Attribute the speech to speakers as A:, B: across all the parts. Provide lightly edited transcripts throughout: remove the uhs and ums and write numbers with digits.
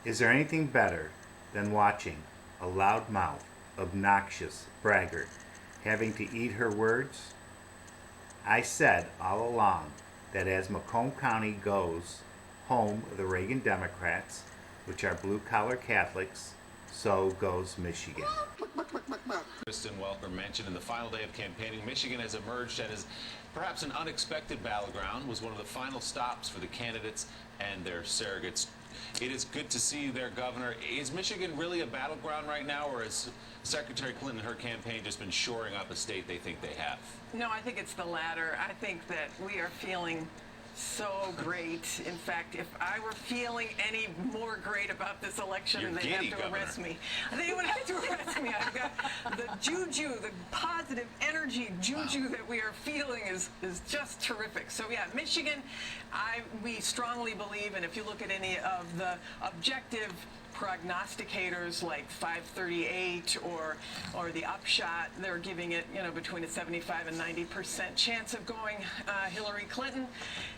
A: Is there anything better than watching a loudmouth, obnoxious braggart having to eat her words? I said all along that as Macomb County goes home of the Reagan Democrats, which are blue-collar Catholics, so goes Michigan.
B: Kristen Welker mentioned in the final day of campaigning, Michigan has emerged as perhaps an unexpected battleground, was one of the final stops for the candidates and their surrogates. It is good to see their governor. Is Michigan really a battleground right now, or has Secretary Clinton and her campaign just been shoring up a state they think they have?
C: No, I think it's the latter. I think that we are feeling so great. In fact, if I were feeling any more great about this election, they'd have to arrest me. They would have to arrest me. I've got the juju, the positive energy juju that we are feeling is just terrific. So yeah, Michigan, we strongly believe, and if you look at any of the objective prognosticators like 538 or the Upshot, they're giving it, between a 75 and 90% chance of going Hillary Clinton.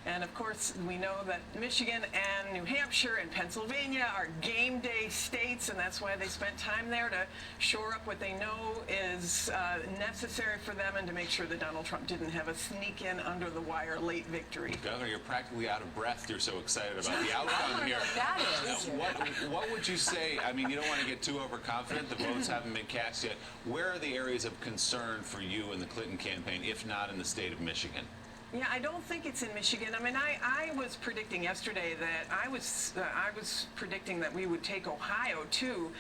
C: And of course, we know that Michigan and New Hampshire and Pennsylvania are game day states, and that's why they spent time there to shore up what they know is necessary for them and to make sure that Donald Trump didn't have a sneak in under the wire late victory.
B: Governor, you're practically out of breath. You're so excited about the outcome here.
D: That is.
B: What would you say? I mean, you don't want to get too overconfident. The votes haven't been cast yet. Where are the areas of concern for you in the Clinton campaign, if not in the state of Michigan?
C: Yeah, I don't think it's in Michigan. I mean, I was predicting yesterday that I was predicting that we would take Ohio too.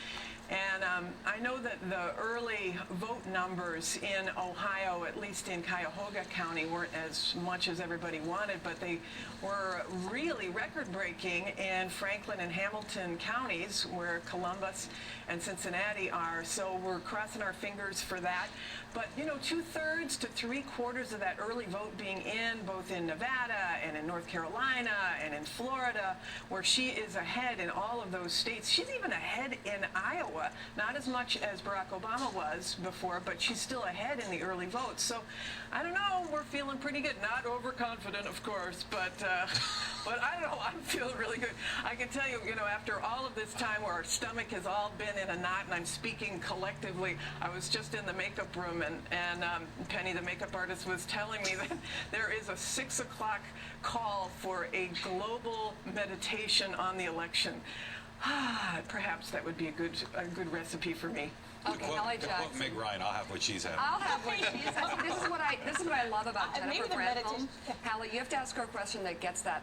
C: And I know that the early vote numbers in Ohio, at least in Cuyahoga County, weren't as much as everybody wanted, but they were really record-breaking in Franklin and Hamilton counties, where Columbus and Cincinnati are. So we're crossing our fingers for that. But, 2/3 to 3/4 of that early vote being in, both in Nevada and in North Carolina and in Florida, where she is ahead in all of those states. She's even ahead in Iowa, not as much as Barack Obama was before, but she's still ahead in the early votes. So, I don't know, we're feeling pretty good. Not overconfident, of course, but I don't know, I'm feeling really good. I can tell you, after all of this time where our stomach has all been in a knot and I'm speaking collectively, I was just in the makeup room and Penny, the makeup artist, was telling me that there is a 6 o'clock call for a global meditation on the election. Perhaps that would be a good recipe for me.
D: Okay, Hallie Jackson.
B: Quote Meg Ryan, I'll have what she's having.
D: I'll have what she's having. This is what I love about Jennifer Granholm. Hallie, you have to ask her a question that gets that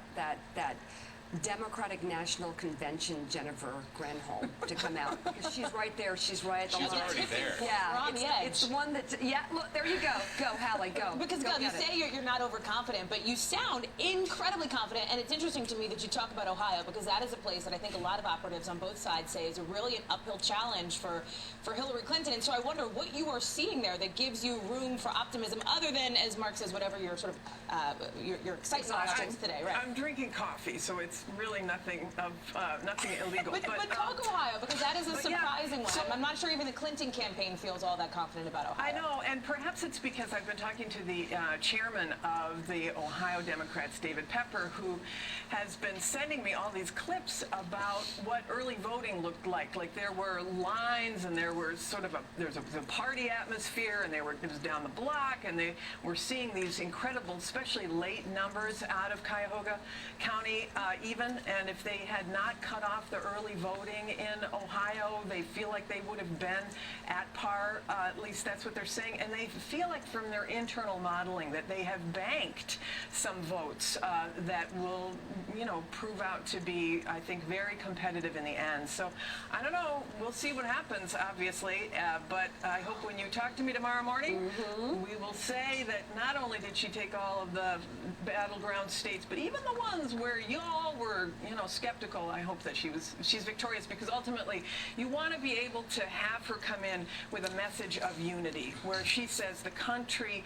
D: Democratic National Convention Jennifer Granholm to come out, because she's right there. She's right at the line.
B: She's already there.
D: Yeah,
E: on the edge.
D: It's the one that. Yeah, look, there you go. Go, Hallie, go.
E: Because
D: go
E: you say you're not overconfident, but you sound incredibly confident. And it's interesting to me that you talk about Ohio, because that is a place that I think a lot of operatives on both sides say is really an uphill challenge for Hillary Clinton. And so I wonder what you are seeing there that gives you room for optimism, other than, as Mark says, whatever your sort of your excitement is today, right?
C: I'm drinking coffee, so it's really nothing illegal.
E: But talk Ohio, because that is a surprising one.
C: So,
E: I'm not sure even the Clinton campaign feels all that confident about Ohio.
C: I know, and perhaps it's because I've been talking to the chairman of the Ohio Democrats, David Pepper, who has been sending me all these clips about what early voting looked like. Like there were lines, and there was sort of there's a party atmosphere, and it was down the block, and they were seeing these incredible, especially late numbers out of Cuyahoga County even. And if they had not cut off the early voting in Ohio, they feel like they would have been at par. At least that's what they're saying. And they feel like from their internal modeling that they have banked some votes that will, prove out to be, I think, very competitive in the end. So I don't know. We'll see what happens, obviously. But I hope when you talk to me tomorrow morning, we will say that not only did she take all of the battleground states, but even the ones where y'all were, skeptical. I hope that she's victorious, because ultimately you want to be able to have her come in with a message of unity, where she says the country,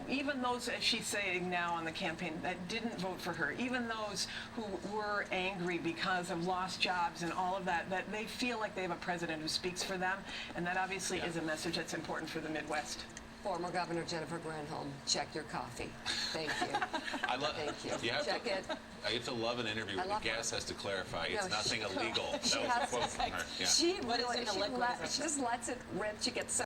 C: even those, as she's saying now on the campaign, that didn't vote for her, even those who were angry because of lost jobs and all of that, that they feel like they have a president who speaks for them, and that obviously is a message that's important for the Midwest.
D: Former Governor Jennifer Granholm, check your coffee. Thank you.
B: I love.
D: Thank you.
B: You have
D: Check
B: to,
D: it.
B: I have to love an interview where the guest has to clarify it's nothing illegal.
D: She
B: That was a
D: has
B: quote
D: to.
B: from her. Yeah.
D: She
E: What is
D: really,
E: an
D: she
E: liquid?
D: just lets it rip. She gets so